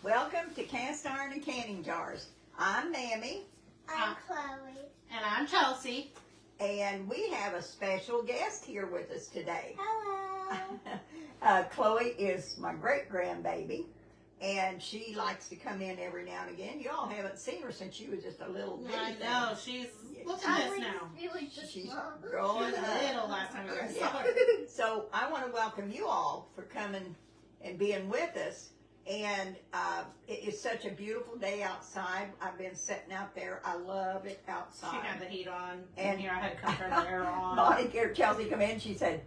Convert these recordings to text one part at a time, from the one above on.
Welcome to Cast Iron and Canning Jars. I'm Mammy. I'm Chloe. And I'm Chelsi. And we have a special guest here with us today. Hello. Chloe is my great-grandbaby, and she likes to come in every now and again. You all haven't seen her since she was just a little bitty I thing. know, she's, look at this now. Really just She's mom. growing She was up. little last time we were Yeah. sorry. So I want to welcome you all for coming and being with us. And it is such a beautiful day outside. I've been sitting out there. I love it outside. She had the heat on, And- and here I had to come turn the air on. Bonnie here, Chelsea come in. She said,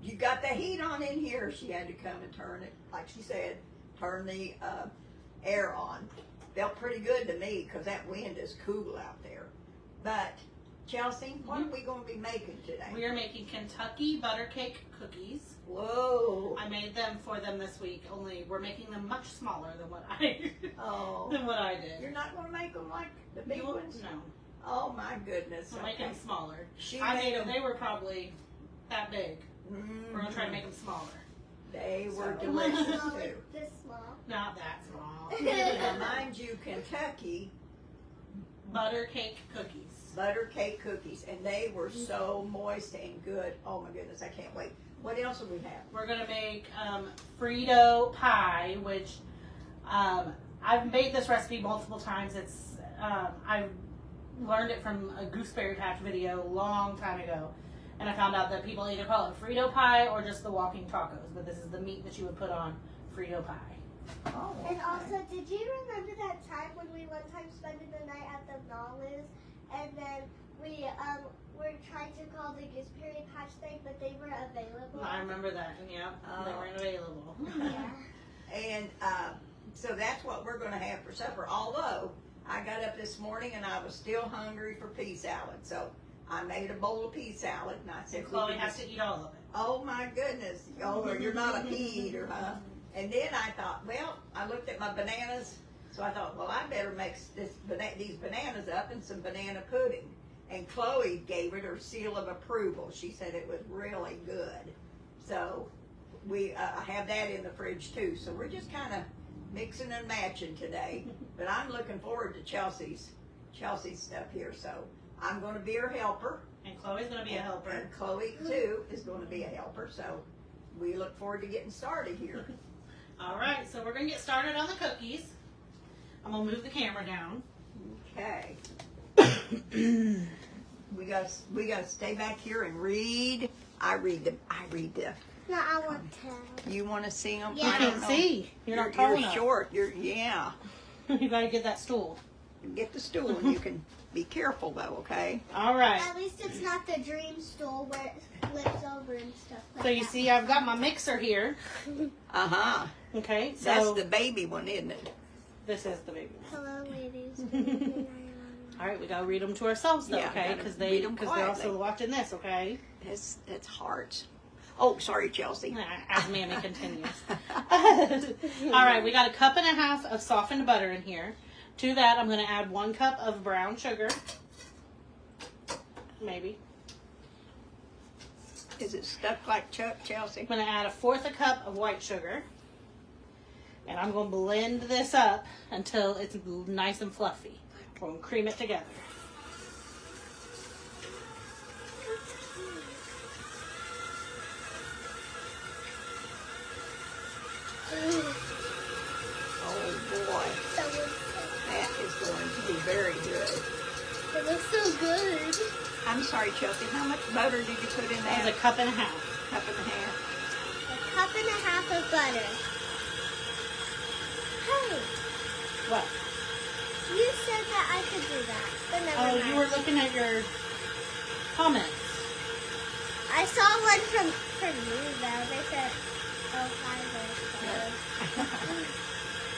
"You got the heat on in here." She had to come and turn it, like she said, turn the air on. Felt pretty good to me because that wind is cool out there. But Chelsea, what are we going to be making today? We are making Kentucky butter cake cookies. Whoa! I made them for them this week, only we're making them much smaller than what I Oh, did. you're not going to make them like the big ones? No, Oh my goodness! we're making them smaller. She I made made them, them. they were probably that big. We're going to try to Mhm. make them smaller. They were So- delicious Small, too. like this small. Not that small. Now, mind you, Kentucky Butter cake cookies. butter cake cookies, and they were so moist and good. Oh my goodness, I can't wait. What else do we have? We're gonna make Frito Pie, which I've made this recipe multiple times. It's I learned it from a Gooseberry Patch video a long time ago, and I found out that people either call it Frito Pie or just the walking tacos. But this is the meat that you would put on Frito Pie. Oh, And also, did you remember that time when we one time spent the night at the Nolus, and then we were trying to call the Gooseberry Patch thing, but they were available? I remember that, and yeah, they weren't available. Yeah. And so that's what we're going to have for supper. Although I got up this morning and I was still hungry for pea salad, so I made a bowl of pea salad, and I said, And Chloe "We can has just-" to eat all of it. Oh my goodness! Oh, you're not a pea eater, huh? And then I thought, well, I looked at my bananas, so I thought, well, I better make these bananas up in some banana pudding. And Chloe gave it her seal of approval. She said it was really good. So we have that in the fridge too. So we're just kind of mixing and matching today. But I'm looking forward to Chelsea's stuff here. So I'm going to be her helper. And Chloe's gonna be a helper. And Chloe too is going to be a helper. So we look forward to getting started here. All right, so we're gonna get started on the cookies. I'm gonna move the camera down. Okay. we gotta stay back here and read. I read the. No, I want to. You want to see them? Yeah. I can't see. You're not tall You're enough. short. Yeah. You gotta get that stool. Get the stool and you can be careful though. Okay. All right. At least it's not the dream stool where it flips over and stuff like So you that. see, I've got my mixer here. Uh huh. Okay, That's so the baby one, isn't it? this is the baby. Hello, ladies. All right, we gotta read them to ourselves though, Yeah, okay? gotta Because read 'em they're quietly. also watching this, okay? That's hearts. Oh, sorry, Chelsea. As Mammy continues. All right, we got a cup and a half of softened butter in here. To that, I'm gonna add 1 cup of brown sugar. Maybe. Is it stuck like Chelsea? I'm gonna add 1/4 cup of white sugar. And I'm gonna blend this up until it's nice and fluffy. We're gonna cream it together. Oh boy, that is going to be very good. It looks so good. I'm sorry, Chelsea. How much butter did you put in That that? was a cup and a half. Cup and a half. A cup and a half of butter. Hey, What? you said that I could do that, but never Oh, mind. you were looking at your comments. I saw one from you though. They said, "Oh, hi there."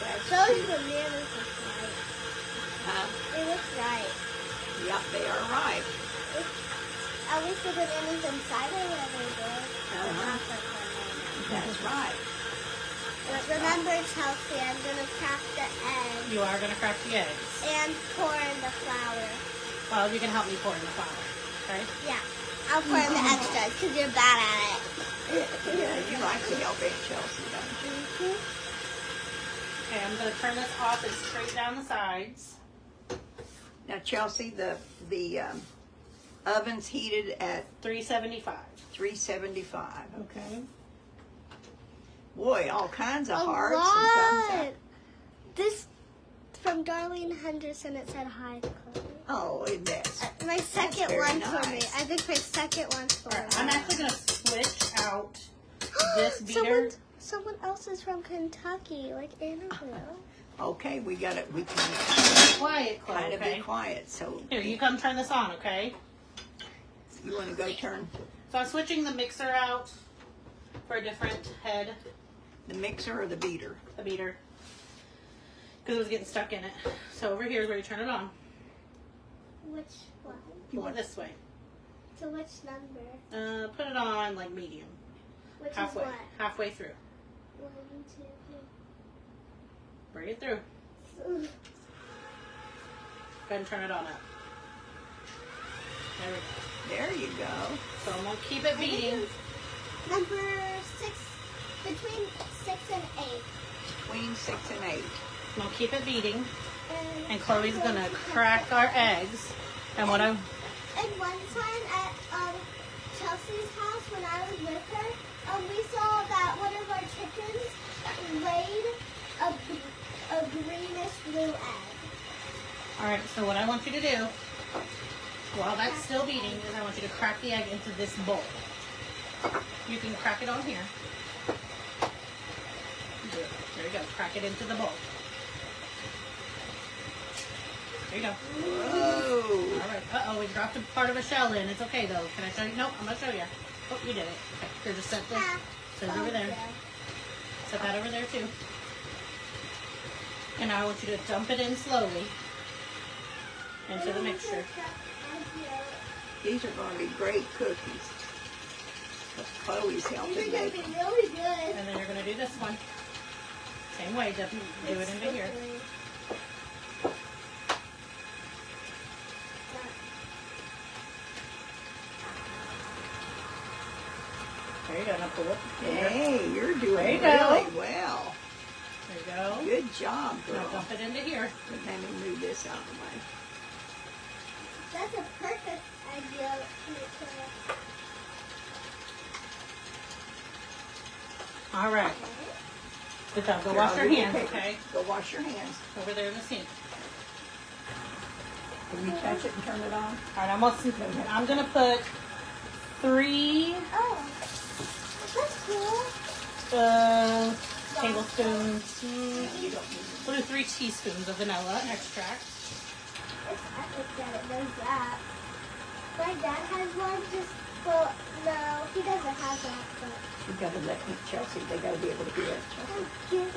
That's Those cute. bananas look right. Huh? They look right. Yep, they are right. At least the bananas inside are really good. But Uh-huh. not the bananas. That's right. But remember, Chelsea, I'm gonna crack the egg You are gonna crack the eggs. and pour in the flour. Well, you can help me pour in the flour. Okay? Yeah, I'll pour in the extras because you're bad at it. Yeah, you like to help Aunt Chelsea, don't you? Mhm. Okay, I'm going to turn this off and straight down the sides. Now, Chelsea, the oven's heated at 375. 375. Okay. Boy, all kinds of A hearts and thumbs lot. up. This from Darlene Henderson. It said hi to Chloe. Oh, that's My second very one for me. nice. I think my second one's for Alright, me. I'm actually going to switch out this beater. Someone else is from Kentucky, like Annabelle. okay. We got it. We can Quiet, Chloe, kind of okay? be quiet. So Here, you come turn this on, okay? you want to go turn So I'm switching the mixer out for a different head, the mixer or the beater? the beater, because it was getting stuck in it. So over here is where you turn it on. Which one? You want this way. So which number? Put it on like medium, Which halfway, is what? halfway through. 1, 2, Bring it through. 3. Go ahead and turn it on up. There we go. There you go. So I'm gonna keep it beating. Number 6, between 6 and 8. Between 6 and 8. I'm gonna keep it beating, and Chloe's gonna crack our eggs. And what I'm And one time at Chelsea's house when I was with her, we saw that one of our chickens laid a greenish blue egg. all right. So what I want you to do, while that's still beating, is I want you to crack the egg into this bowl. You can crack it on here. Good. There you go. Crack it into the bowl. There you go. Whoa. All right. Uh-oh, we dropped a part of a shell in. It's okay, though. Can I show you? Nope, I'm going to show you. Oh, you did it. Okay. Here, just set this. Set it over there. Set that over there, too. And now I want you to dump it in slowly into the mixture. These are going to be great cookies. Because Chloe's helping These are going make to them. be really good. And then you're going to do this one. Same way, do it into here. There you go. Now pull it. Hey, you're doing There you really go. well. There you go. Good job, Now girl. dump it into here. Let me move this out of the way. That's a perfect idea. All right. Good job. Go Here, wash I'll your leave the hands, paper. okay? Go wash your hands. Over there in the sink. Can you touch it and turn it on? All right, I'm gonna put 3 Oh, that's cool. tablespoons. You don't need We'll do 3 teaspoons of vanilla extract. It's epic that it does that. My dad has one, well, no, he doesn't have that, but You gotta let me, Chelsea. They gotta be able to do it. I'm kidding.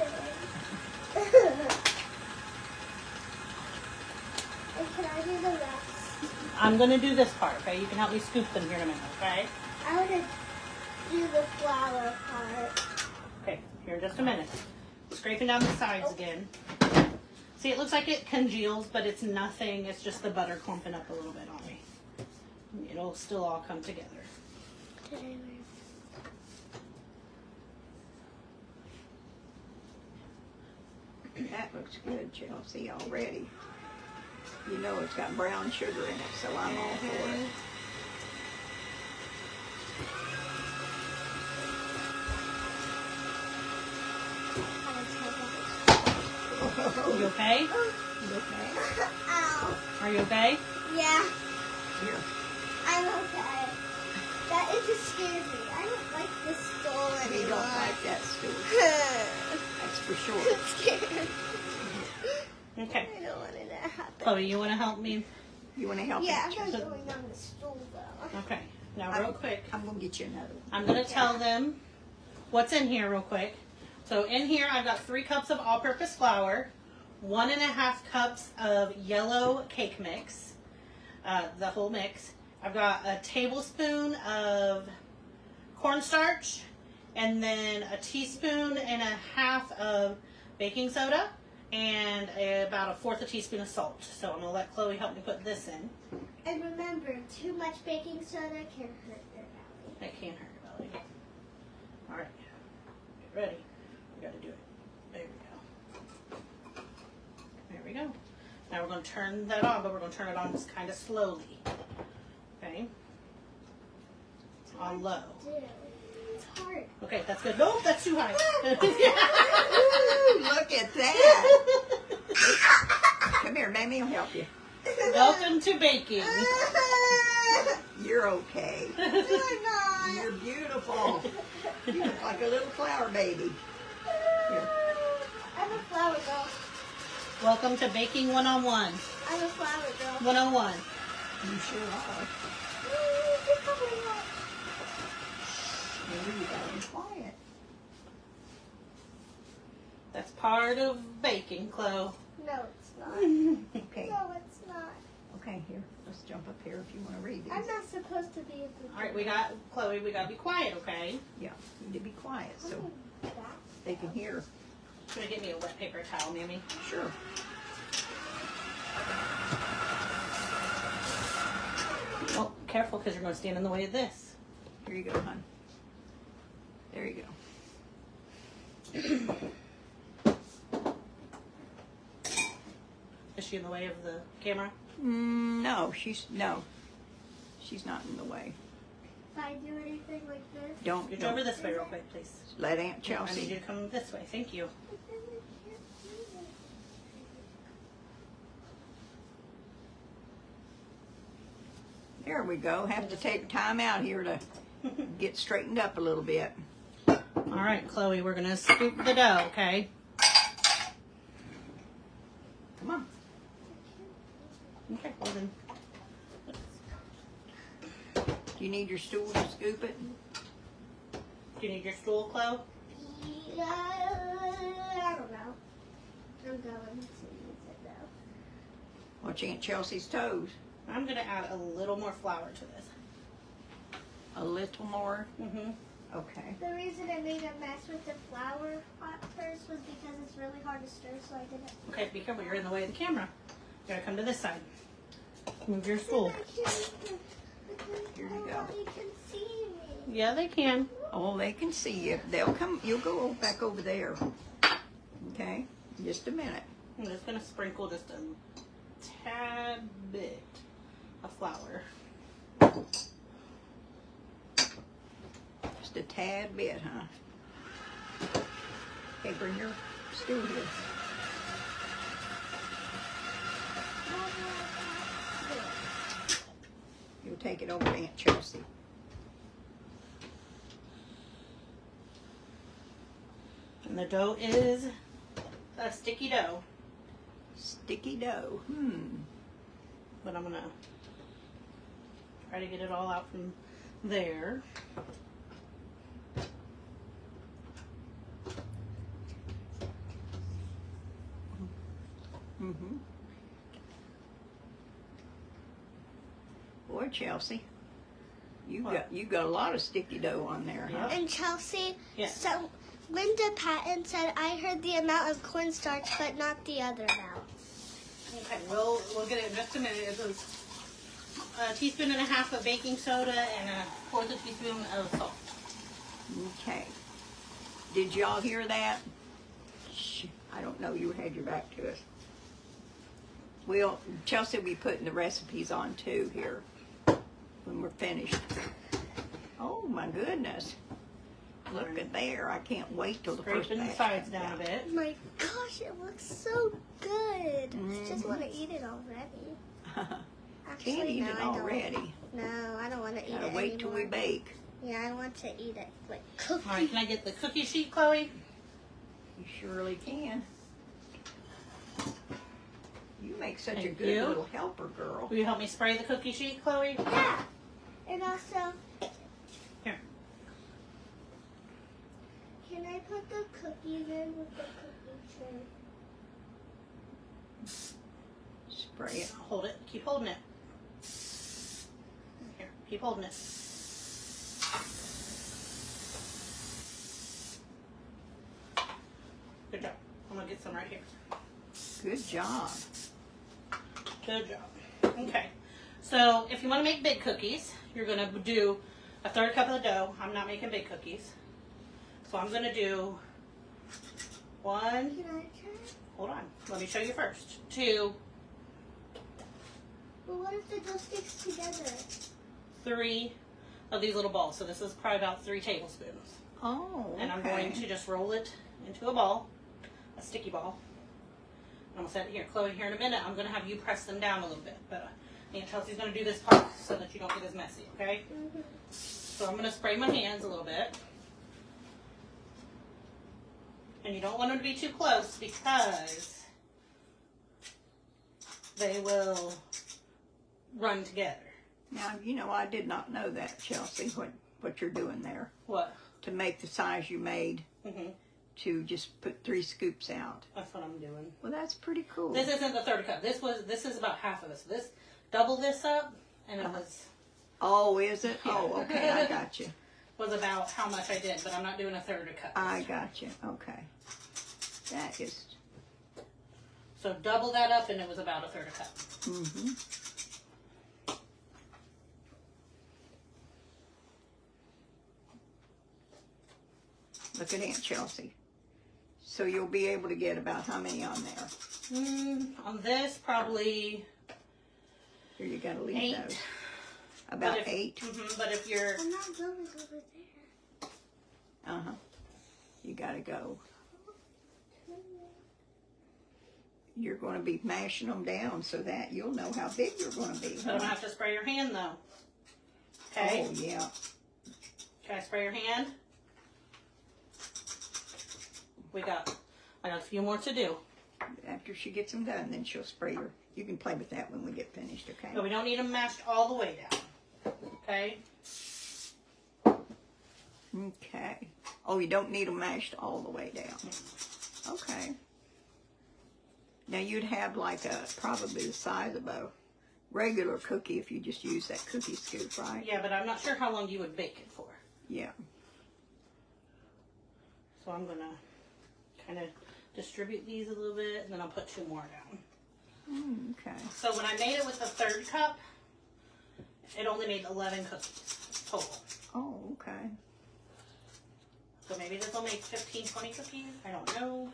And can I do the rest? I'm gonna do this part, okay? You can help me scoop them here in a minute, okay? I want to do the flour part. Okay, here in just a minute. Scraping down the sides again. See, it looks like it congeals, but it's nothing. It's just the butter clumping up a little bit on me. It'll still all come together. That looks good, Chelsea, already. You know it's got brown sugar in it, so I'm all for it. You okay? You okay? Ow. Are you okay? Yeah, Here. I'm okay. That it just scares me. I don't like this stool We anymore. don't like that stool. That's for sure. I'm scared. Okay. I don't want it to happen. Chloe, you want to help me? You want to help Yeah, me? I'm not going on the stool though. Okay. Now, real quick, I'm going to get you another one. I'm going to tell them what's in here real quick. So in here, I've got 3 cups of all-purpose flour, 1.5 cups of yellow cake mix, the whole mix. I've got a tablespoon of cornstarch, and then a teaspoon and a half of baking soda, and about 1/4 teaspoon of salt. So I'm going to let Chloe help me put this in. And remember, too much baking soda can hurt your belly. That can't hurt your belly. All right. Get ready. We got to do it. There we go. Now we're going to turn that on, but we're going to turn it on just kind of slowly. Okay? On low. It's hard. Okay, that's good. Nope, that's too high. Ooh, look at that. Come here, Mammy will help you. Welcome to baking. You're okay. You're beautiful. You look like a little flower baby. Here. I'm a flower girl. Welcome to Baking 101. I'm a flower girl. 101. You sure are. Maybe you gotta be quiet. That's part of baking, Chloe. No, it's not. Okay. No, it's not. Okay, here. Let's jump up here if you want to read these. I'm not supposed to be a good All right, Chloe, we got to be quiet, okay? Yeah, you need to be quiet so That. they can hear. You're going to get me a wet paper towel, Mammy. Sure. Oh, careful, because you're going to stand in the way of this. Here you go, hon. There you go. Is she in the way of the camera? No, she's not in the way. If I do anything like this. Don't. Get over this way real quick, please. Let Aunt I need Chelsea. you to come this way. Thank you. There we go. Have to take time out here to get straightened up a little bit. All right, Chloe, we're going to scoop the dough, okay? Come on. Okay, well then. Do you need your stool to scoop it? Do you need your stool, Chloe? Yeah, I don't know. I'm going to use it though. Watch Aunt Chelsea's toes. I'm going to add a little more flour to this. A little more. Mm-hmm. Okay. The reason I made a mess with the flour pot first was because it's really hard to stir, so I didn't. Okay, be careful. You're in the way of the camera. You got to come to this side. Move your stool. Here you go. Nobody can see me. Yeah, they can. Oh, they can see you. They'll come. You'll go back over there. Okay. Just a minute. I'm just going to sprinkle just a tad bit of flour. Just a tad bit, huh? Okay, bring your stool here. You'll take it over to Aunt Chelsea. And the dough is a sticky dough. Sticky dough. But I'm going to try to get it all out from there. Mm-hmm. Boy, Chelsea, you got a lot of sticky dough on there, huh? And Chelsea, Yes. so Linda Patton said, I heard the amount of cornstarch, but not the other amount. Okay, we'll get it in just a minute. It was a teaspoon and a half of baking soda and a fourth of a teaspoon of salt. Okay. Did y'all hear that? Shh, I don't know. You had your back to us. Chelsea will be putting the recipes on too here when we're finished. Oh my goodness. Look at there. I can't wait till the first Scraping the batch sides comes down out. a bit. Oh my gosh, it looks so good. I just want to eat it already. Actually, Can't eat no, it I don't. already. No, I don't want to eat Gotta it wait till we anymore. bake. Yeah, I want to eat it like cookie. All right, can I get the cookie sheet, Chloe? You surely can. You make such a Thank good you. little helper, girl. Will you help me spray the cookie sheet, Chloe? Yeah. And also, Here. can I put the cookies in with the cookie tray? Spray it. Hold it. Keep holding it. Here, keep holding it. Good job. I'm going to get some right here. Good job. Good job. Okay. So if you want to make big cookies, you're going to do a third cup of the dough. I'm not making big cookies. So I'm going to do 1, Can I try? hold on, let me show you first. 2, But what if the dough sticks together? 3 of these little balls. So this is probably about 3 tablespoons. Oh, okay. And I'm going to just roll it into a ball, a sticky ball. I'm going to set it here. Chloe, here in a minute, I'm going to have you press them down a little bit. But Aunt Chelsea's going to do this part so that you don't get as messy, okay? Mm-hmm. So I'm going to spray my hands a little bit. And you don't want them to be too close because they will run together. Now, you know, I did not know that, Chelsea, what you're doing there. What? To make the size you made, to just put 3 scoops out. That's what I'm doing. Well, that's pretty cool. This isn't the 3rd cup. This is about half of it. So this, double this up, and it was... Oh, is it? Yeah. Oh, okay, I got you. Was about how much I did, but I'm not doing a 1/3 cup. I got you. Okay. That is... So double that up, and it was about a 1/3 cup. Mm-hmm. Look at Aunt Chelsea. So you'll be able to get about how many on there? On this, probably Here, you gotta leave 8. those. About But if- 8? But if you're... I'm not going over there. Uh-huh. You gotta go. You're going to be mashing them down so that you'll know how big you're going to be. I don't have to spray your hand, though. Okay? Oh, yeah. Can I spray your hand? I got a few more to do. After she gets them done, then she'll spray your... You can play with that when we get finished, okay? But we don't need them mashed all the way down. Okay? Okay. Oh, you don't need them mashed all the way down. Okay. Now you'd have like probably the size of a regular cookie if you just use that cookie scoop, right? Yeah, but I'm not sure how long you would bake it for. Yeah. So I'm going to kind of distribute these a little bit, and then I'll put 2 more down. Okay. So when I made it with the 3rd cup, it only made 11 cookies total. Oh, okay. So maybe this will make 15, 20 cookies. I don't know.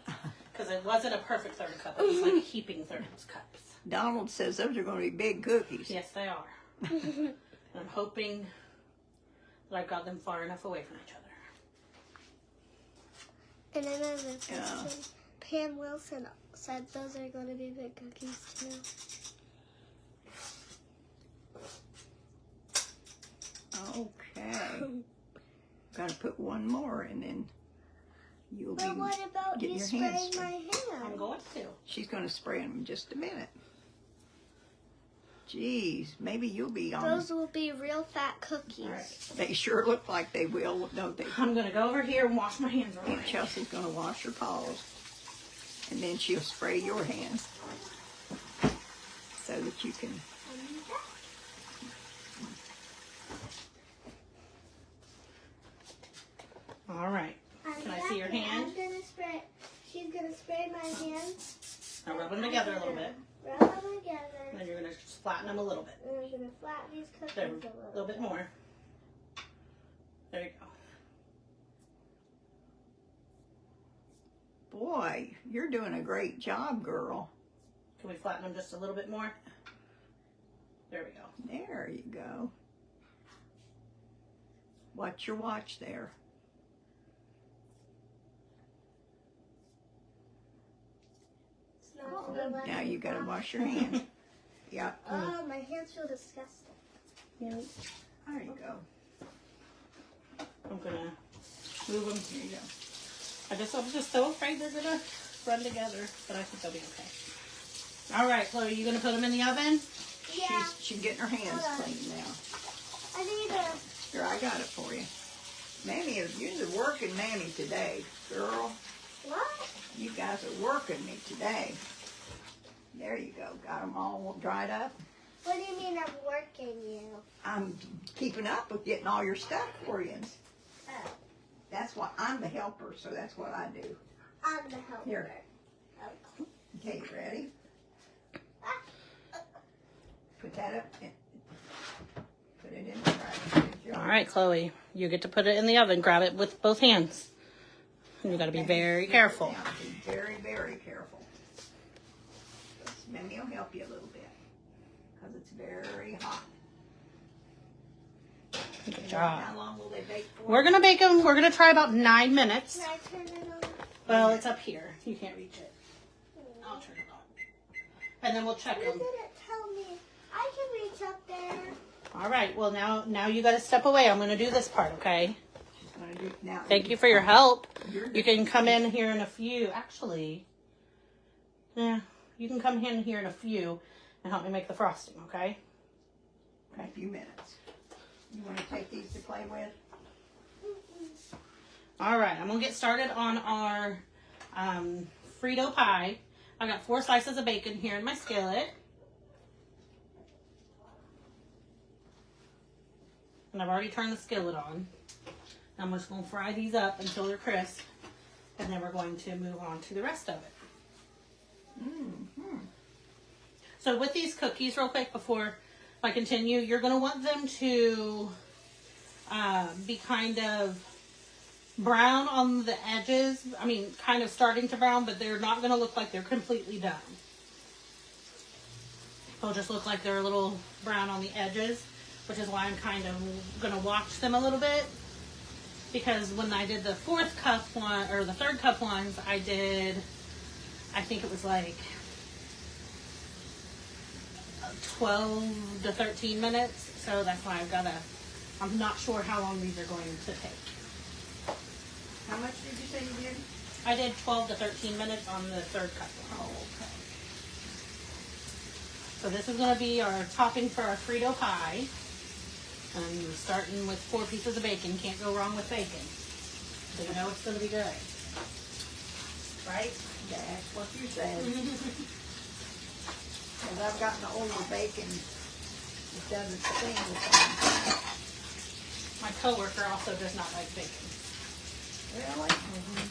Because it wasn't a perfect 3rd cup. It was like heaping 3rd cups. Donald says those are going to be big cookies. Yes, they are. And I'm hoping that I've got them far enough away from each other. And another question. Pam Wilson said those are going to be big cookies too. Okay. Gotta put 1 more and then you'll But what about getting you your hands spraying my I'm hand? going to. She's going to spray them in just a minute. Jeez, maybe you'll be on. Those will be real fat cookies. All right. They sure look like they will, don't they? I'm going to go over here and wash my hands real Aunt quick. Chelsea's going to wash her paws. And then she'll spray your hands. So that you can... All right. Can I see your hand? I'm gonna spray. She's gonna spray my hands. Now rub them together a little bit. Rub them together. And then you're going to just flatten them a little bit. And I'm gonna flatten these cookies There, a a little bit more. There you go. Boy, you're doing a great job, girl. Can we flatten them just a little bit more? There we go. There you go. Watch your watch there. It's not gonna let Now me you got to wash. wash your hands. Yeah. Oh, my hands feel disgusting. There you go. I'm going to move them. There you go. I was just so afraid they're going to run together, but I think they'll be okay. All right, Chloe, you going to put them in the oven? Yeah. She's getting her hands Hold on. clean now. I need a. Here, I got it for you. Mammy, you're the working Mammy today, girl. What? You guys are working me today. There you go. Got them all dried up. What do you mean I'm working you? I'm keeping up with getting all your stuff for you. Oh, That's what I'm the helper, so that's what I do. I'm the helper. Here. Oh. Okay, you ready? Put that up. Put it in the trash. All right, Chloe, you get to put it in the oven. Grab it with both hands. And you got to be very careful. Now, be very, very careful. Mammy will help you a little bit. because it's very hot. Good And job. how long will they bake for? We're gonna bake them. We're gonna try about 9 minutes. Can I turn it on? Well, it's up here. You can't reach it. I'll turn it on. And then we'll check You them. didn't tell me. I can reach up there. All right. Well, now you got to step away. I'm gonna do this part, okay? Now, Thank you for your help. You're You can come in here in a few. Actually, yeah, you can come in here in a few and help me make the frosting, okay? in a few minutes. You want to take these to play with? All right, I'm gonna get started on our Frito pie. I got 4 slices of bacon here in my skillet. And I've already turned the skillet on. I'm just gonna fry these up until they're crisp. And then we're going to move on to the rest of it. Mm-hmm. So with these cookies, real quick, before I continue, you're gonna want them to be kind of brown on the edges. I mean, kind of starting to brown, but they're not going to look like they're completely done. They'll just look like they're a little brown on the edges, which is why I'm kind of going to watch them a little bit. Because when I did the 4th cup one, or the 3rd cup ones, I think it was like 12 to 13 minutes. So that's why I'm not sure how long these are going to take. How much did you say you did? I did 12 to 13 minutes on the 3rd cup one. Oh, okay. So this is going to be our topping for our Frito pie. And we're starting with 4 pieces of bacon. Can't go wrong with bacon. So you know it's going to be good. Right? That's what you said. Because I've gotten older bacon. It doesn't sting the same. My coworker also does not like bacon. Really? Mm-hmm.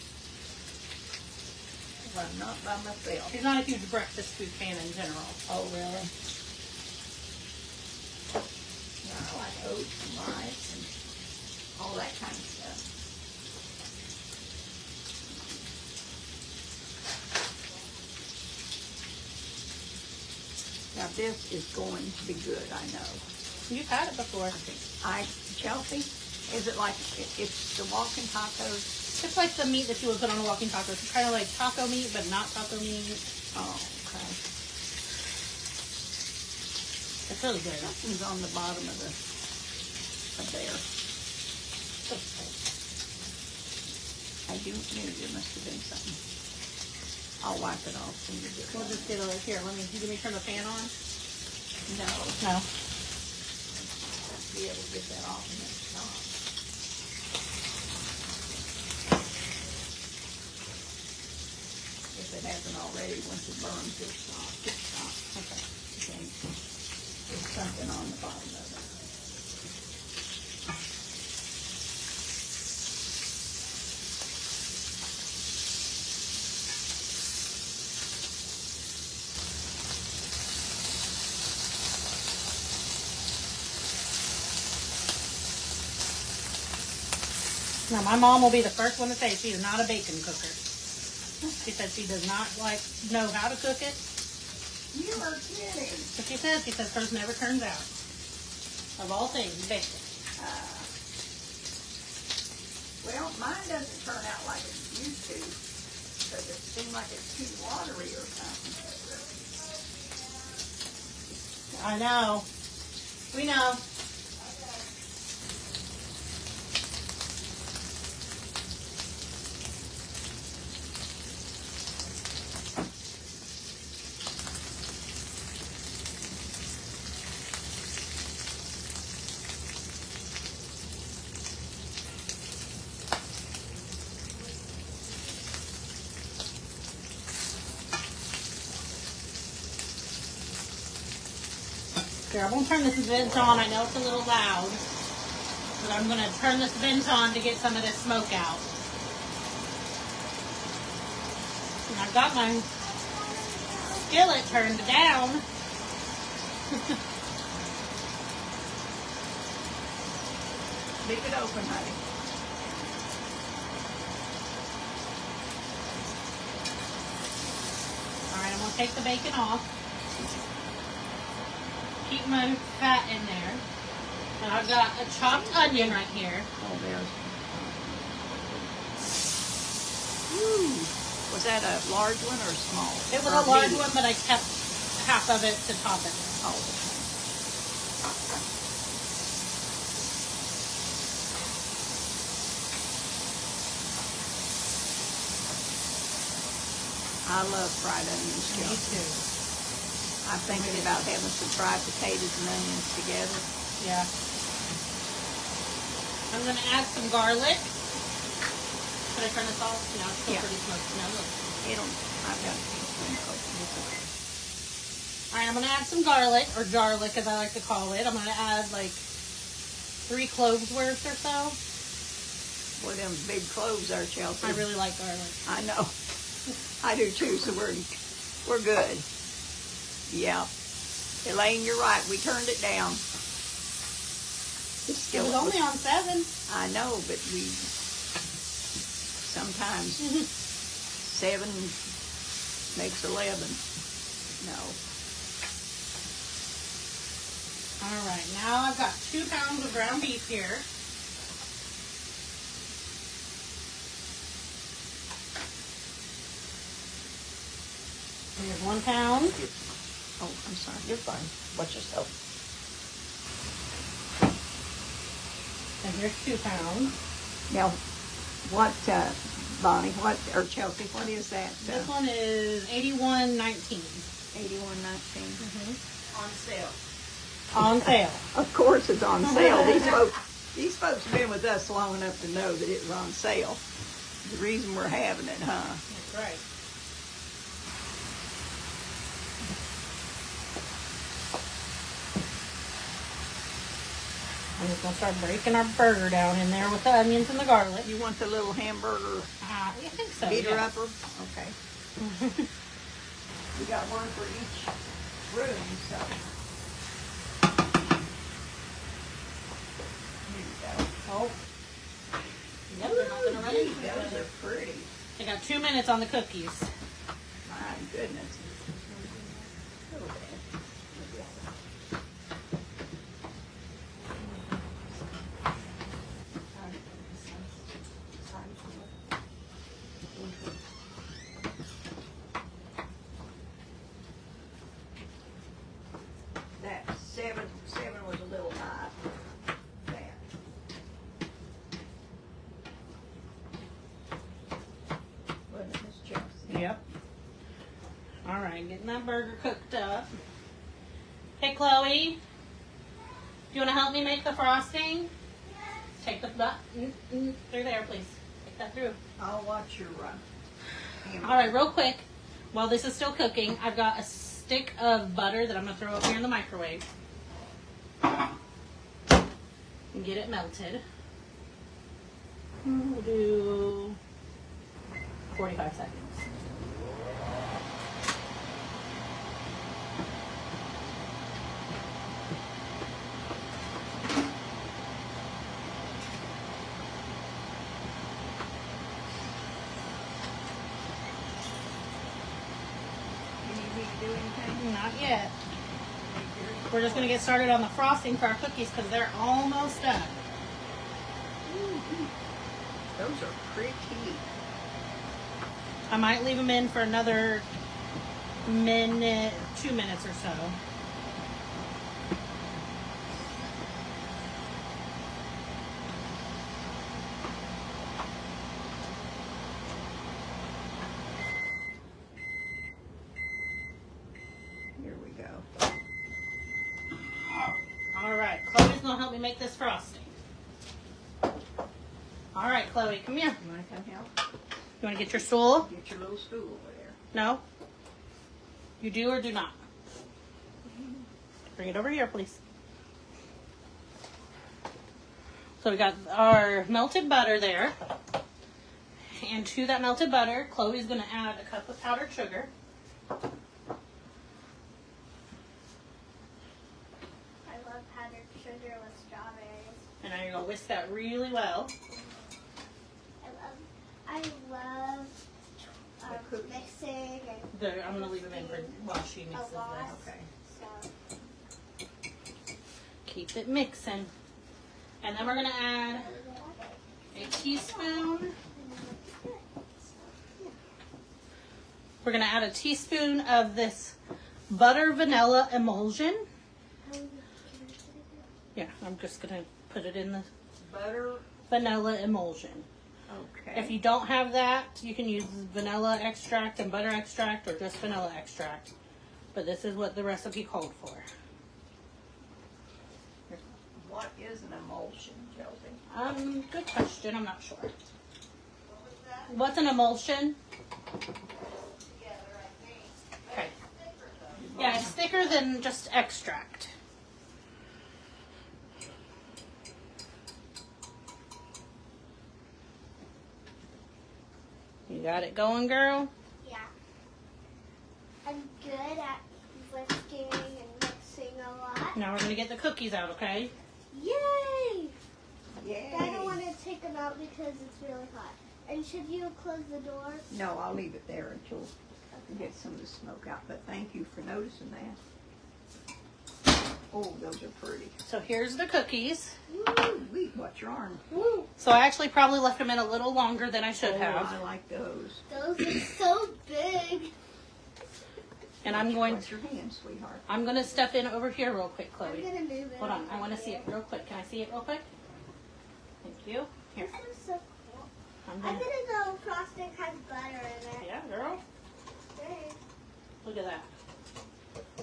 Well, not by myself. She's not a huge breakfast food fan in general. Oh, really? Yeah, I like oats and rice and all that kind of stuff. Now this is going to be good, I know. You've had it before. Chelsea, is it like, it's the walking tacos? It's like the meat that you would put on a walking taco. It's kind of like taco meat, but not taco meat. Oh, okay. It's really good. Nothing's on the bottom of there. I do knew there must have been something. I'll wipe it off when you get We'll just get over here. Let me turn the fan on. No. No. Be able to get that off and then stop. If it hasn't already, once it burns, it'll stop. Okay. Okay. There's something on the bottom of it. Now, my mom will be the first one to say she is not a bacon cooker. She said she does not know how to cook it. You are kidding. But she says hers never turns out. Of all things, bacon. Well, mine doesn't turn out like it used to, because it seems like it's too watery or something. I know. We know. Here, I'm going to turn this vent on. I know it's a little loud, but I'm going to turn this vent on to get some of this smoke out. And I've got my skillet turned down. Leave it open, honey. All right, I'm going to take the bacon off. keep my fat in there. And I've got a chopped onion right here. Oh, there's. Ooh. Was that a large one or small? It was Or a large medium? one, but I kept half of it to top it. Oh. I love fried onions, Me Chelsea. too. I'm thinking about having some fried potatoes and onions together. Yeah. I'm going to add some garlic. Should I turn this off? No, it's still Yeah. pretty smoky. No, look. I've got a teaspoon of okay. All right, I'm going to add some garlic, or jarlic as I like to call it. I'm going to add like 3 cloves worth or so. Well, them big cloves are, Chelsea. I really like garlic. I know. I do too, so we're good. Yeah. Elaine, you're right. We turned it down. It was only on 7. I know, but we sometimes 7 makes 11. No. All right, now I've got 2 pounds of ground beef here. Here's 1 pound. Oh, I'm sorry. You're fine. Watch yourself. And here's 2 pounds. Now, what, Bonnie, or Chelsea, what is that? This one is $81.19. 81.19. On sale. On sale. Of course it's on sale. These folks have been with us long enough to know that it was on sale. The reason we're having it, huh? That's right. I'm just going to start breaking our burger down in there with the onions and the garlic. You want the little hamburger I think so, beater yeah. upper? Okay. We got one for each room, so. Here you go. Oh. Yep, they're not going to run Ooh, into each those other. are pretty. I got 2 minutes on the cookies. My goodness. That seven was a little high. That. Wasn't it, Miss Chelsea? Yep. All right, getting that burger cooked up. Hey, Chloe, do you want to help me make the frosting? Take the through there, please. Take that through. I'll watch your hamburger. All right, real quick, while this is still cooking, I've got a stick of butter that I'm going to throw up here in the microwave and get it melted. We'll do 45 seconds. You need me to do anything? Not yet. We're just going to get started on the frosting for our cookies because they're almost done. Those are pretty. I might leave them in for another minute, 2 minutes or so. Here we go. All right, Chloe's going to help me make this frosting. All right, Chloe, come here. You want to come help? You want to get your stool? Get your little stool over there. No? You do or do not? Bring it over here, please. So we got our melted butter there. And to that melted butter, Chloe's going to add a cup of powdered sugar. I love powdered sugar with strawberries. And now you're going to whisk that really well. I love mixing and I'm going to leave them in for while she mixes a lot. this. Okay. So Keep it mixing. And then we're going to add a teaspoon. We're going to add a teaspoon of this butter vanilla emulsion. Yeah, I'm just going to put it in the Butter. vanilla emulsion. Okay. If you don't have that, you can use vanilla extract and butter extract or just vanilla extract. But this is what the recipe called for. What is an emulsion, Chelsea? Good question. I'm not sure. What's an emulsion? Okay. Yeah, it's thicker than just extract. You got it going, girl? Yeah. I'm good at whisking and mixing a lot. Now we're going to get the cookies out, okay? Yay! Yay. I don't want to take them out because it's really hot. And should you close the door? No, I'll leave it there until we get some of the smoke out. But thank you for noticing that. Oh, those are pretty. So here's the cookies. Ooh, wait, watch your arm. Woo! So I actually probably left them in a little longer than I should Oh, have. I like those. Those are so big. And I'm going Watch your hand, sweetheart. I'm going to step in over here real quick, I'm Chloe. gonna move it. Hold on, I want to see it real quick. Can I see it real quick? Thank you. Here. This is so cool. I'm I'm gonna, gonna go frosting has butter in it. yeah, girl. Yay. Look at that.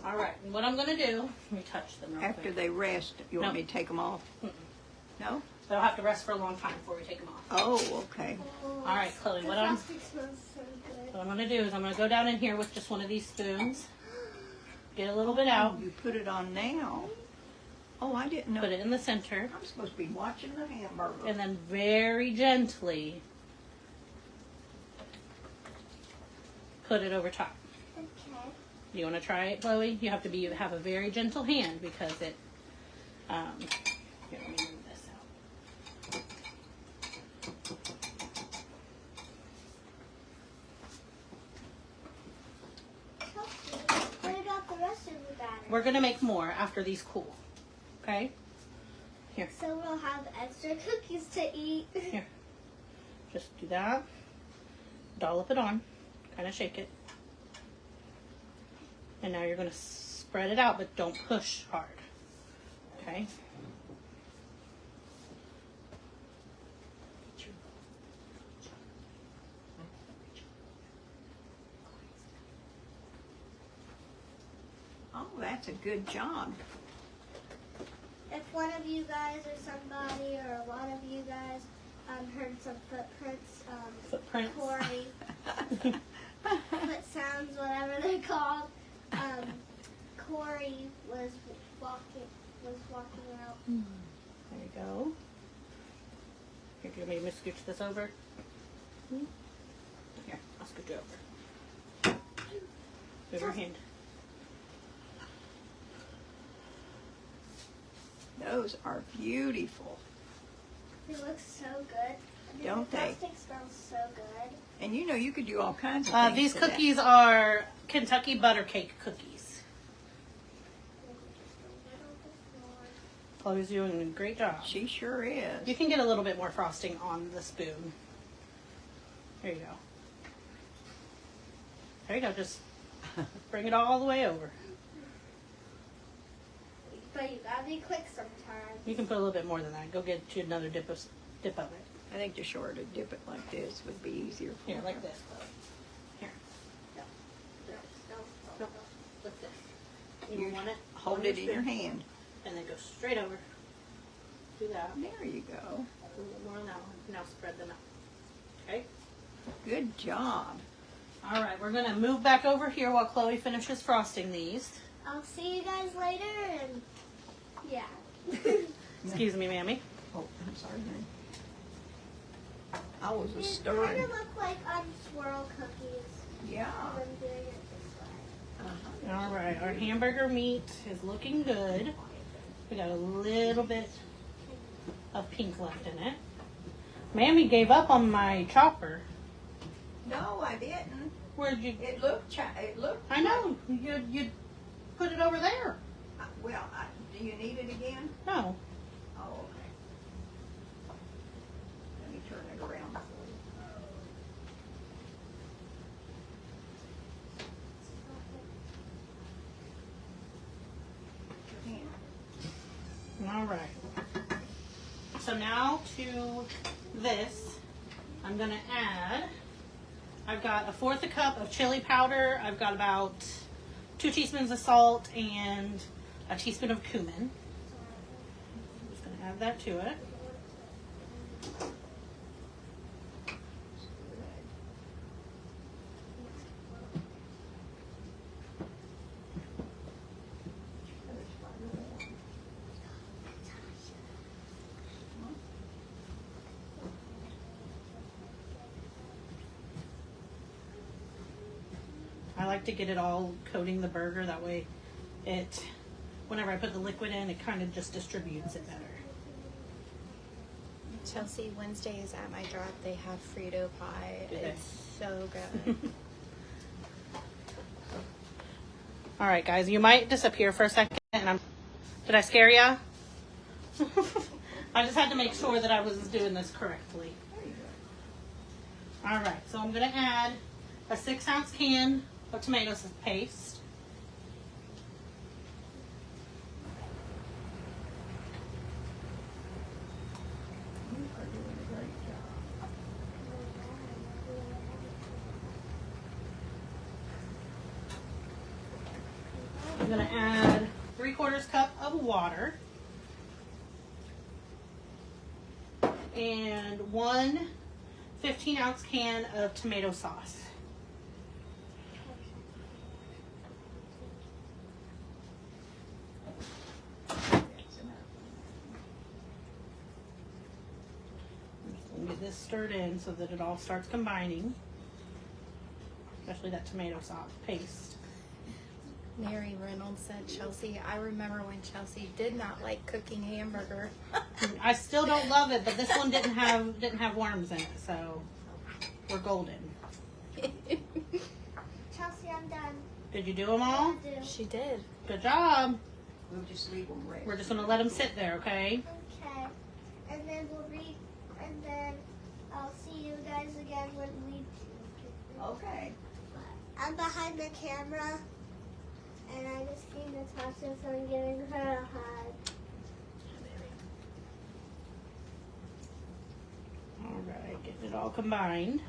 All right, what I'm going to do, let me touch them real After quick. they rest, you want No. me to take them off? Mm-mm. No? They'll have to rest for a long time before we take them off. Oh, okay. Oh, All right, Chloe, the what I'm, frosting smells so good. what I'm going to do is I'm going to go down in here with just one of these spoons. Get a little bit out. You put it on now. Oh, I didn't know. Put it in the center. I'm supposed to be watching the hamburger. And then very gently put it over top. Okay. You want to try it, Chloe? You have to have a very gentle hand because it. Here, let me move this out. What about the rest of the batter? We're gonna make more after these cool. Okay. Here, So we'll have extra cookies to eat. here. Just do that. Dollop it on. Kind of shake it. And now you're gonna spread it out, but don't push hard. Okay. Oh, that's a good job. If one of you guys or somebody or a lot of you guys heard some footprints, Footprints. Corey, foot sounds, whatever they're called, Corey was walking out. There you go. Here, do you want me to scooch this over? Here, I'll scooch it over. Move your hand. Those are beautiful. They look so good. Don't the they? frosting smells so good. And you know you could do all kinds of things. These to that. cookies are Kentucky butter cake cookies. Chloe's doing a great job. She sure is. You can get a little bit more frosting on the spoon. There you go. There you go. Just bring it all the way over. But you gotta be quick sometimes. You can put a little bit more than that. Go get you another dip of it. I think the shorter to dip it like this would be easier for Here, her. like this. Here, No. like this. You You want it? Hold on it in your spoon, hand. and then go straight over. Do that. There you go. A little bit more on that one. Now spread them out. Okay. Good job. All right, we're gonna move back over here while Chloe finishes frosting these. I'll see you guys later and yeah. Excuse me, Mammy. Oh, I'm sorry, honey. I was a They kind stirring. of look like swirl cookies. Yeah. I'm doing it this way. All right, our hamburger meat is looking good. We got a little bit of pink left in it. Mammy gave up on my chopper. No, I didn't. Where'd you? It looked. It looked. I know. You put it over there. Well, Do you need it again? No. Oh, okay. Let me turn it around for you. Put your hand. All right. So now to this, I'm gonna add, I've got 1/4 cup of chili powder. I've got about 2 teaspoons of salt and a teaspoon of cumin. I'm just gonna add that to it. I like to get it all coating the burger, that way it, whenever I put the liquid in, it kind of just distributes it better. Chelsea, Wednesdays at my job, they have Frito Pie. Do they? It's so good. All right, guys, you might disappear for a second. And did I scare ya? I just had to make sure that I was doing this correctly. All right, so I'm gonna add a 6-ounce can of tomato paste. You are doing a great job. I'm gonna add 3/4 cup of water and 1 15-ounce can of tomato sauce. Get this stirred in so that it all starts combining, especially that tomato sauce paste. Mary Reynolds said, Chelsea, I remember when Chelsea did not like cooking hamburger. I still don't love it, but this one didn't have worms in it, so we're golden. Chelsea, I'm done. Did you do them all? I do. She did. Good job. We'll just leave them ready. We're just gonna let them sit there, okay? Okay. And then we'll read, and then I'll see you guys again when we. Okay. I'm behind the camera, and I just seen Natasha, so I'm giving her a hug. All right, getting it all combined.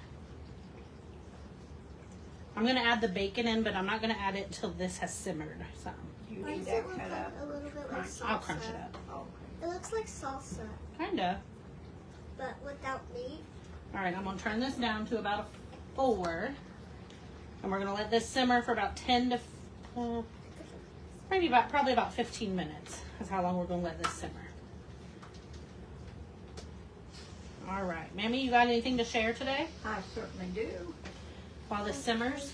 I'm gonna add the bacon in, but I'm not gonna add it till this has simmered. So You Why need does it that look cut like up. a little bit like salsa? I'll crunch it up. Oh, It looks like salsa, Kinda. but without meat. All right, I'm gonna turn this down to about a 4, and we're gonna let this simmer for about 10 to probably about 15 minutes. That's how long we're gonna let this simmer. All right, Mammy, you got anything to share today I certainly do. while this simmers?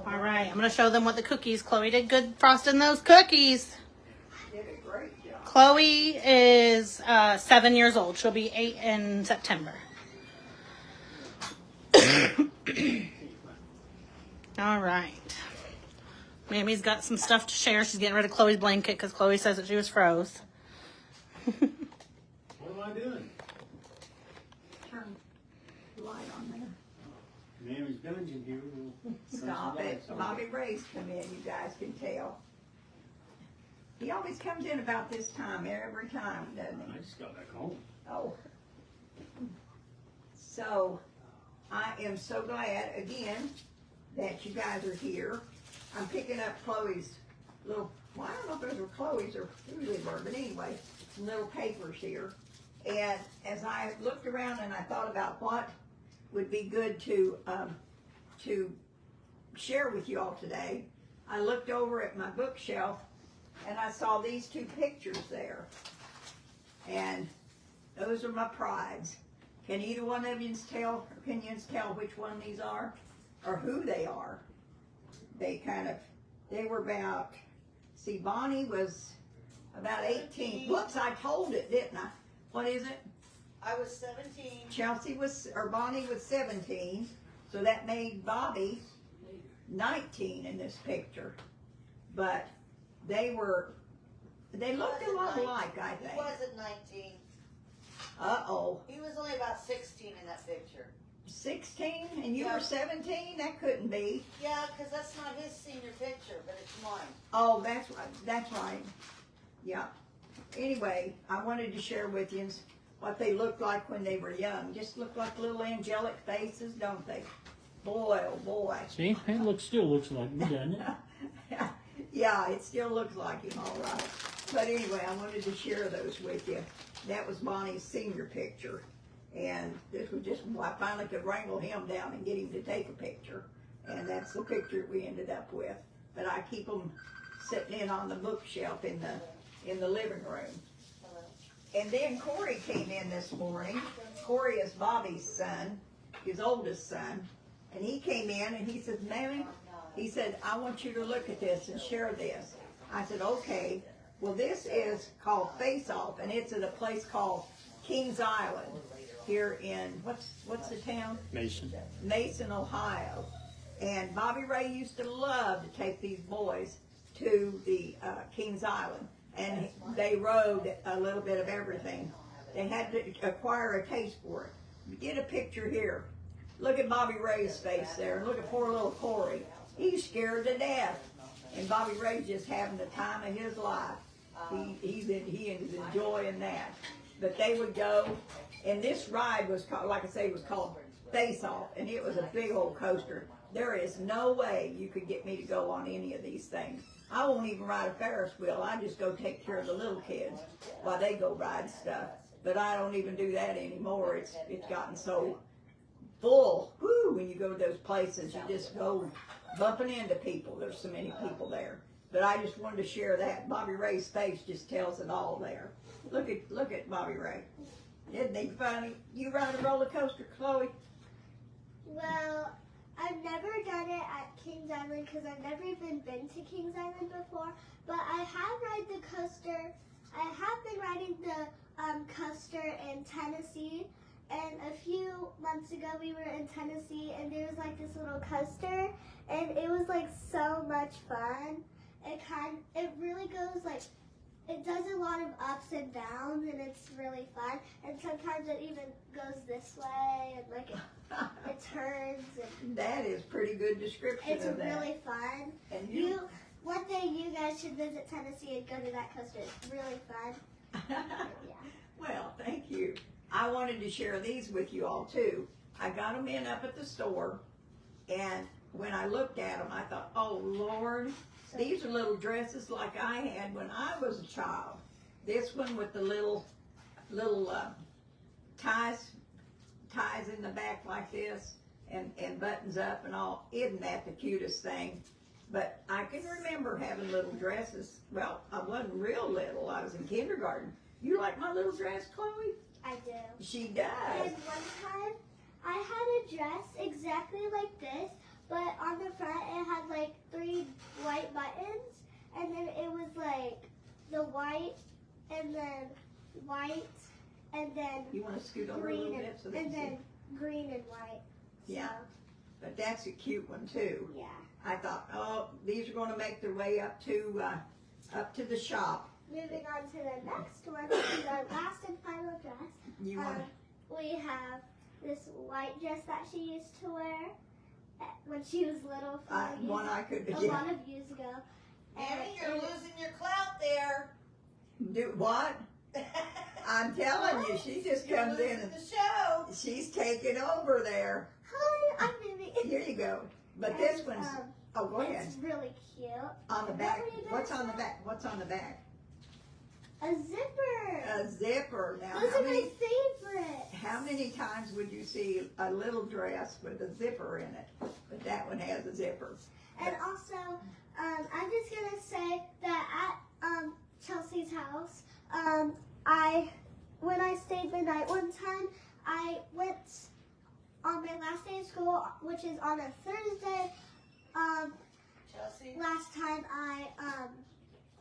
All right, I'm gonna show them what the cookies. Chloe did good frosting those cookies. Did a great job. Chloe is 7 years old. She'll be 8 in September. All right. Mammy's got some stuff to share. She's getting rid of Chloe's blanket because Chloe says that she was froze. What am I doing? Turn the light on there. Mammy's dungeon here. Stop it. Bobby Ray's come in, you guys can tell. He always comes in about this time, every time, doesn't I he? just got back home. Oh. So, I am so glad, again, that you guys are here. I'm picking up Chloe's little, well, I don't know if those were Chloe's or who they were, but anyway, some little papers here. And as I looked around and I thought about what would be good to share with you all today, I looked over at my bookshelf and I saw these 2 pictures there. And those are my prides. Can either one of you tell which one these are or who they are? They were about, see, Bonnie was about 18. Whoops, I told it, didn't I? What is it? I was 17. Bonnie was 17, So that made Bobby 19 in this picture. But they looked a lot alike, I He think. wasn't 19. Uh-oh. He was only about 16 in that picture. 16 and you Yeah. were 17? That couldn't be. Yeah, because that's not his senior picture, but it's mine. Oh, that's right. That's right. Yeah. Anyway, I wanted to share with you what they looked like when they were young. Just look like little angelic faces, don't they? Boy, oh boy. See, it still looks like me, doesn't it? Yeah, it still looks like him, all right. But anyway, I wanted to share those with you. That was Bonnie's senior picture. And this was just, I finally could wrangle him down and get him to take a picture. And that's the picture we ended up with. But I keep them sitting in on the bookshelf in the living room. And then Corey came in this morning. Corey is Bobby's son, his oldest son. And he came in and he said, Mammy, he said, I want you to look at this and share this. I said, okay. Well, this is called Face Off, and it's at a place called Kings Island here in, what's the town? Mason, Ohio. And Bobby Ray used to love to take these boys to the Kings Island. And they rode a little bit of everything. They had to acquire a taste for it. Get a picture here. Look at Bobby Ray's face there, and look at poor little Corey. He's scared to death. And Bobby Ray's just having the time of his life. He is enjoying that. But they would go, and this ride was called, like I say, it was called Face Off, and it was a big old coaster. There is no way you could get me to go on any of these things. I won't even ride a Ferris wheel. I just go take care of the little kids while they go ride stuff. But I don't even do that anymore. It's gotten so full. Whoo, when you go to those places, you just go bumping into people. There's so many people there. But I just wanted to share that. Bobby Ray's face just tells it all there. Look at Bobby Ray. Isn't he funny? You ride a roller coaster, Chloe? Well, I've never done it at Kings Island because I've never even been to Kings Island before. But I have ride the coaster. I have been riding the coaster in Tennessee. And a few months ago we were in Tennessee and there was like this little coaster and it was like so much fun. It really goes like, it does a lot of ups and downs and it's really fun. And sometimes it even goes this way and like it turns. And That is pretty good description it's of that. really fun. And One day you guys should visit Tennessee and go to that coaster. It's really fun. Yeah. Well, thank you. I wanted to share these with you all too. I got them in up at the store, and when I looked at them, I thought, oh Lord, these are little dresses like I had when I was a child. This one with the little ties in the back like this, and buttons up and all. Isn't that the cutest thing? But I can remember having little dresses. Well, I wasn't real little. I was in kindergarten. You like my little dress, Chloe? I do. She does. And one time, I had a dress exactly like this, but on the front it had like 3 white buttons, and then it was like the white, and then white, and then You want to scoot over a little green, bit so they and can then green and white. Yeah. So, But that's a cute one too. yeah. I thought, oh, these are going to make their way up to the shop. Moving on to the next one, which is our last and final dress. You want We have this white dress that she used to wear when she was little. one I could A lot of years ago. Mammy, you're losing your clout there. do what? I'm telling you, she just You're comes in losing and the show. she's taking over there. Hi, I'm Mimi. Here you go. But this And, one's oh, go ahead. It's really cute. On the What back. were you gonna What's on the say? back? What's on the back? A zipper. A zipper. Now, Those are my favorites. how many times would you see a little dress with a zipper in it? But that one has a zipper. And also, I'm just gonna say that at Chelsea's house, when I stayed the night one time, I went on my last day of school, which is on a Thursday. Chelsea? Last time I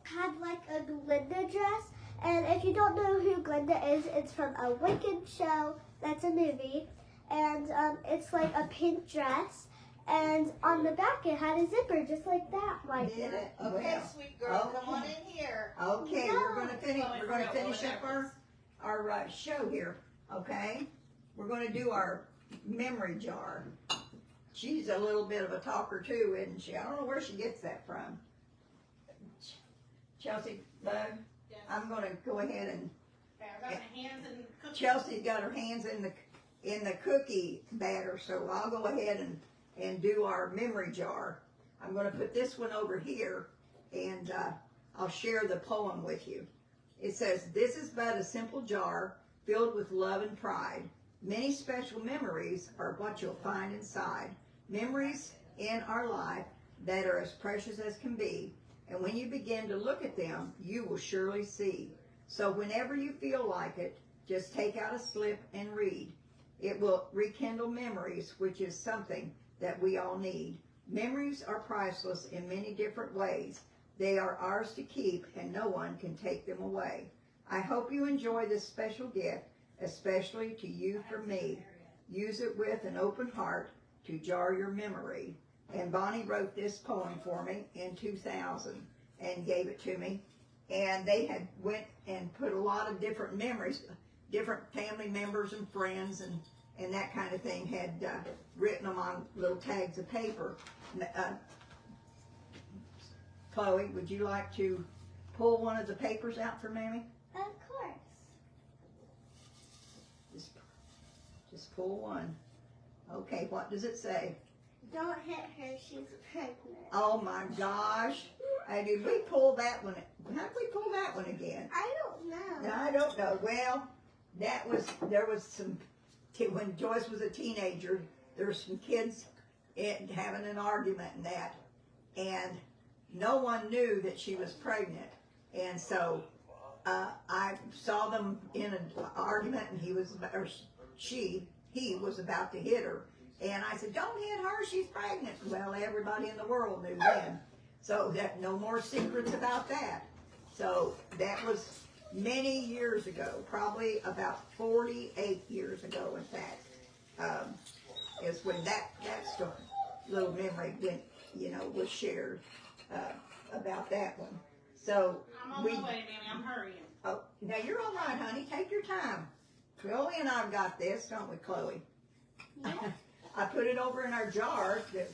had like a Glinda dress, and if you don't know who Glinda is, it's from a Wicked show. That's a movie, and it's like a pink dress. And on the back it had a zipper just like that. Like Did it? Okay, Well, sweet girl, come on okay. in here. Okay, No. we're gonna finish. We're gonna finish up Whatever. our show here. Okay, we're gonna do our memory jar. She's a little bit of a talker too, isn't she? I don't know where she gets that from. Chelsea, Bug, Yes. I'm gonna go ahead and Okay, I got my hands in cookies. Chelsea's got her hands in the cookie batter, so I'll go ahead and do our memory jar. I'm gonna put this one over here, and I'll share the poem with you. It says, "This is but a simple jar filled with love and pride. Many special memories are what you'll find inside. Memories in our life that are as precious as can be. And when you begin to look at them, you will surely see. So whenever you feel like it, just take out a slip and read. It will rekindle memories, which is something that we all need. Memories are priceless in many different ways. They are ours to keep, and no one can take them away. I hope you enjoy this special gift, especially to you from me. Use it with an open heart to jar your memory." And Bonnie wrote this poem for me in 2000 and gave it to me. And they had went and put a lot of different memories, different family members and friends and that kind of thing had written them on little tags of paper. Chloe, would you like to pull one of the papers out for Mammy? of course. Just pull one. Okay, what does it say? Don't hit her, she's pregnant. Oh my gosh. Did we pull that one? How did we pull that one again? I don't know. No, I don't know. Well, there was some, when Joyce was a teenager, there were some kids having an argument and that, and no one knew that she was pregnant. And so I saw them in an argument, and he was about to hit her. And I said, "Don't hit her, she's pregnant." Well, everybody in the world knew then. So that no more secrets about that. So that was many years ago, probably about 48 years ago, in fact, is when that story, little memory, was shared about that one. So I'm on my way, Mammy. I'm hurrying. oh, now you're all right, honey. Take your time. Chloe and I've got this, don't we, Chloe? Yeah. I put it over in our jar that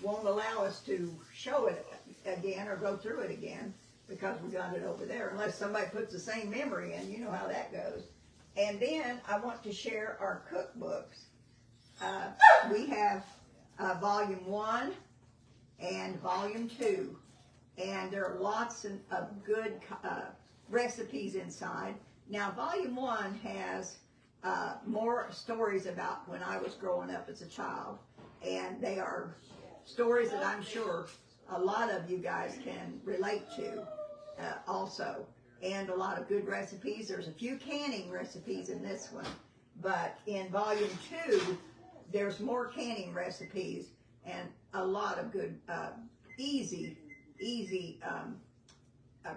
won't allow us to show it again or go through it again because we got it over there, unless somebody puts the same memory in. You know how that goes. And then I want to share our cookbooks. We have volume 1 and volume 2, and there are lots of good recipes inside. Now volume 1 has more stories about when I was growing up as a child, and they are stories that I'm sure a lot of you guys can relate to also, and a lot of good recipes. There's a few canning recipes in this one, but in volume 2 there's more canning recipes and a lot of good easy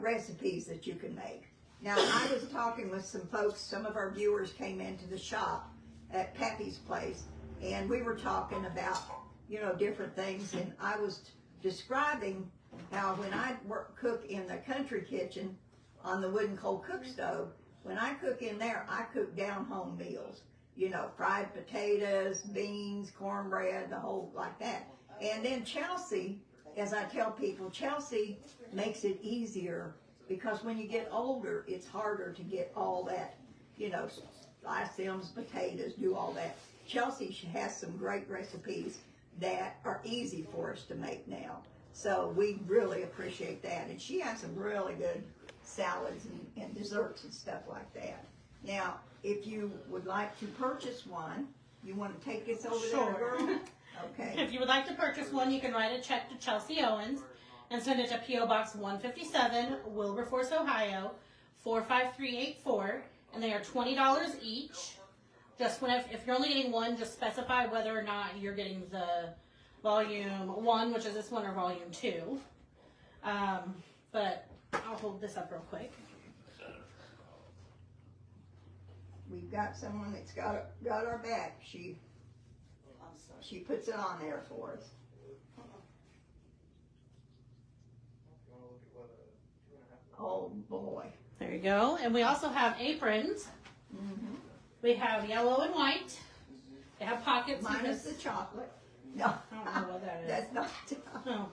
recipes that you can make. Now, I was talking with some folks, some of our viewers came into the shop at Pappy's place, and we were talking about, different things, and I was describing how when I cook in the country kitchen on the wooden coal cook stove, when I cook in there, I cook down-home meals, fried potatoes, beans, cornbread, the whole like that. And then Chelsi, as I tell people, Chelsi makes it easier because when you get older, it's harder to get all that, slice them potatoes, do all that. Chelsi has some great recipes that are easy for us to make now. So we really appreciate that. And she has some really good salads and desserts and stuff like that. Now, if you would like to purchase one, you want to take this over there, girl? Okay. If you would like to purchase one, you can write a check to Chelsi Owens and send it to P.O. Box 157, Wilberforce, Ohio, 45384, and they are $20 each. Just if you're only getting one, just specify whether or not you're getting the volume 1, which is this one, or volume 2. But I'll hold this up real quick. We've got someone that's got our back. She She puts it on there for us. Oh boy. There you go. And we also have aprons. We have yellow and white. They have pockets. Minus the chocolate. No. I don't know what that is. That's not. Oh.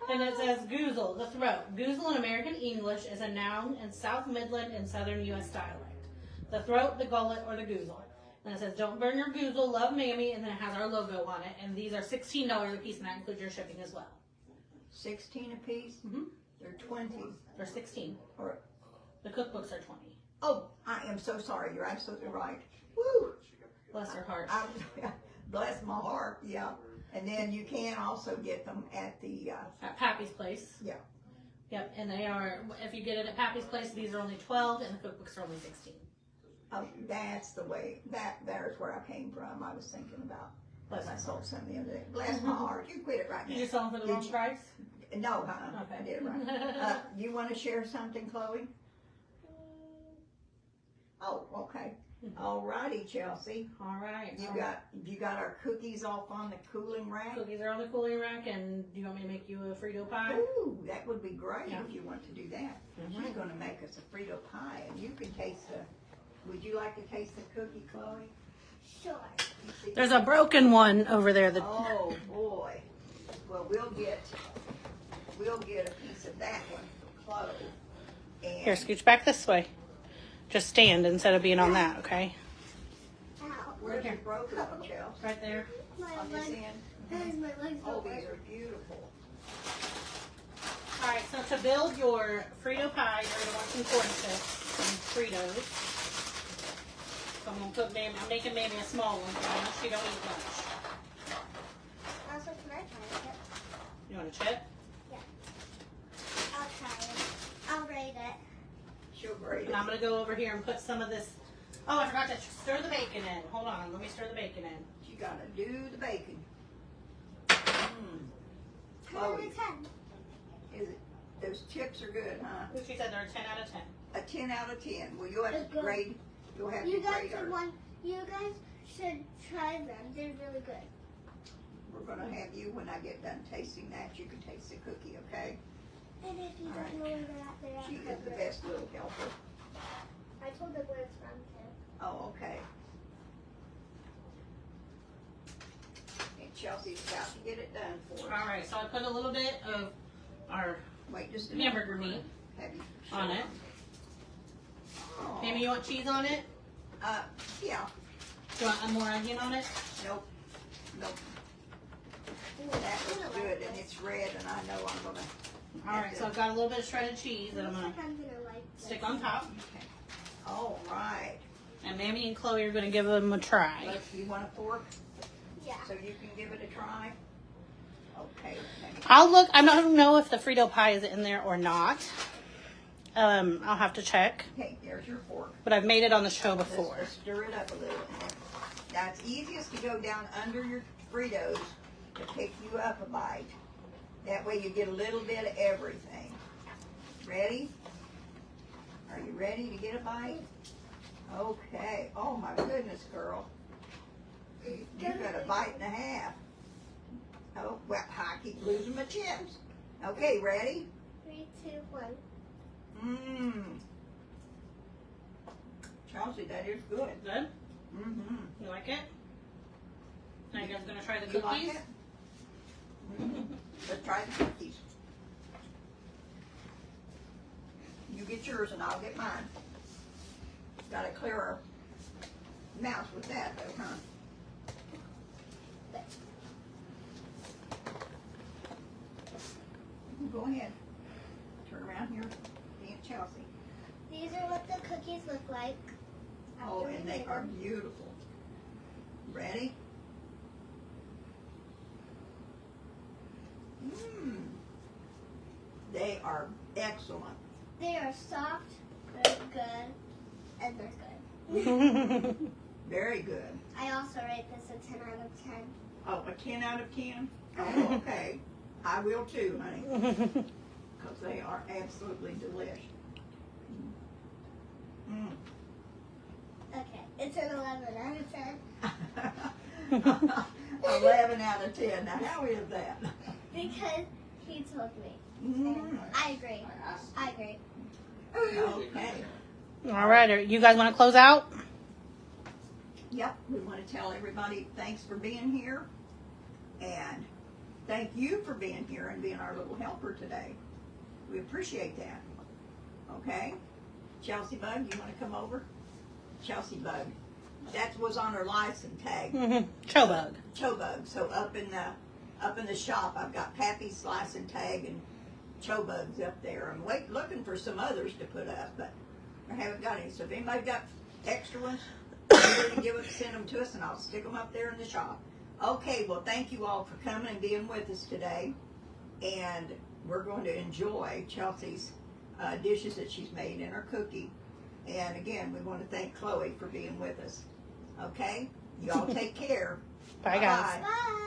And it says goozle, the throat. Goozle in American English is a noun in South Midland and Southern U.S. dialect. The throat, the gullet, or the goozle. And it says, don't burn your goozle, love Mammy, and then it has our logo on it. And these are $16 a piece, and that includes your shipping as well. 16 a piece? Mm-hmm. They're 20. They're 16. Or, The cookbooks are 20. oh, I am so sorry. You're absolutely right. Woo! Bless her heart. Bless my heart, yeah. And then you can also get them at the, At Pappy's Place. yeah. Yep, and they are, if you get it at Pappy's Place, these are only 12, and the cookbooks are only 16. That's the way, there's where I came from. I was thinking about, Bless I sold some the other day. Bless my heart. You quit it right now. Did you sell them for the Did wrong you- price? No, I Okay. did it right. You want to share something, Chloe? Oh, okay. All righty, Chelsea. All right. You got our cookies off on the cooling rack? Cookies are on the cooling rack, and do you want me to make you a Frito pie? Ooh, that would be great Yeah. if you want to do that. Mhm. She's going to make us a Frito pie, and you can taste the. Would you like to taste the cookie, Chloe? Sure. You see- There's a broken one over there. Oh boy. Well, we'll get a piece of that one for Chloe. And Here, scooch back this way. Just stand instead of being on that, okay? Ow. where's your broken one, Chelsea? Right there. My On this leg. end? My legs Oh, don't these work. are beautiful. All right, so to build your Frito pie, you're going to want some corn chips and Fritos. So I'm going to put I'm making maybe a small one for her. She don't eat much. Also, can I try it? You want a chip? I'll try it. I'll rate it. She'll grate it. And I'm going to go over here and put some of this. Oh, I forgot to stir the bacon in. Hold on, let me stir the bacon in. You gotta do the bacon. 10 out Chloe, of 10. is it? Those chips are good, huh? She said they're a 10 out of 10. A 10 out of 10. Well, you'll have It's to good. grade. You'll have You to guys grade should our. You guys should try them. They're really good. We're gonna have you when I get done tasting that. You can taste the cookie, okay? And if you All don't right. know where they're at, She is the best little helper. I told them where it's from too. Oh, okay. And Chelsea's about to get it done for us. All right, so I put a little bit of our Wait just a minute. hamburger meat Have you on it. Oh. Mammy, you want cheese on it? Yeah. Do you want more onion on it? Nope. Nope. Ooh, That I looks like good, this. and it's red, and I know I'm gonna. All right, so I've got a little bit of shredded cheese that I'm Looks gonna like I'm gonna like this. stick on top, Okay. All right. and Mammy and Chloe are gonna give them a try. You want a fork Yeah. so you can give it a try? Okay. I'll look. I don't know if the Frito pie is in there or not. I'll have to check, Okay, there's your fork. but I've made it on the show Let's before. just stir it up a little. Now it's easiest to go down under your Fritos to pick you up a bite. That way you get a little bit of everything. Ready? Are you ready to get a bite? Okay. Oh my goodness, girl. You've got a bite and a half. Oh, well, I keep losing my chips. Okay, ready? 3, 2, 1. Mmm. Chelsea, that is good. Good. Mm-hmm. You like it? Now you guys gonna try the You like cookies? it? Mhm. Let's try the cookies. You get yours and I'll get mine. Gotta clear our mouth with that though, huh? Go ahead. Turn around here. Aunt Chelsea. These are what the cookies look like. Oh, after we and they made are them. beautiful. Ready? Mmm. They are excellent. They are soft, they're good, and they're good. Very good. I also rate this a 10 out of 10. Oh, a 10 out of 10? Oh, okay. I will too, honey. Because they are absolutely delicious. Mm. Okay, it's an 11 out of 10. 11 out of 10. Now, how is that? Because he told me. Mm, I agree. I agree. okay. All right, you guys want to close out? Yep, we want to tell everybody thanks for being here. And thank you for being here and being our little helper today. We appreciate that. Okay? Chelsea Bug, you want to come over? Chelsea Bug. That was on her license tag. Chobug. Chobug. So up in the shop, I've got Pappy's license tag and Chobug's up there. I'm looking for some others to put up, but I haven't got any. So if anybody got extra ones, send them to us, and I'll stick them up there in the shop. Okay, well, thank you all for coming and being with us today, and we're going to enjoy Chelsea's dishes that she's made in her cookie. And again, we want to thank Chloe for being with us. Okay? You all take care. Bye, guys. Bye-bye. Bye.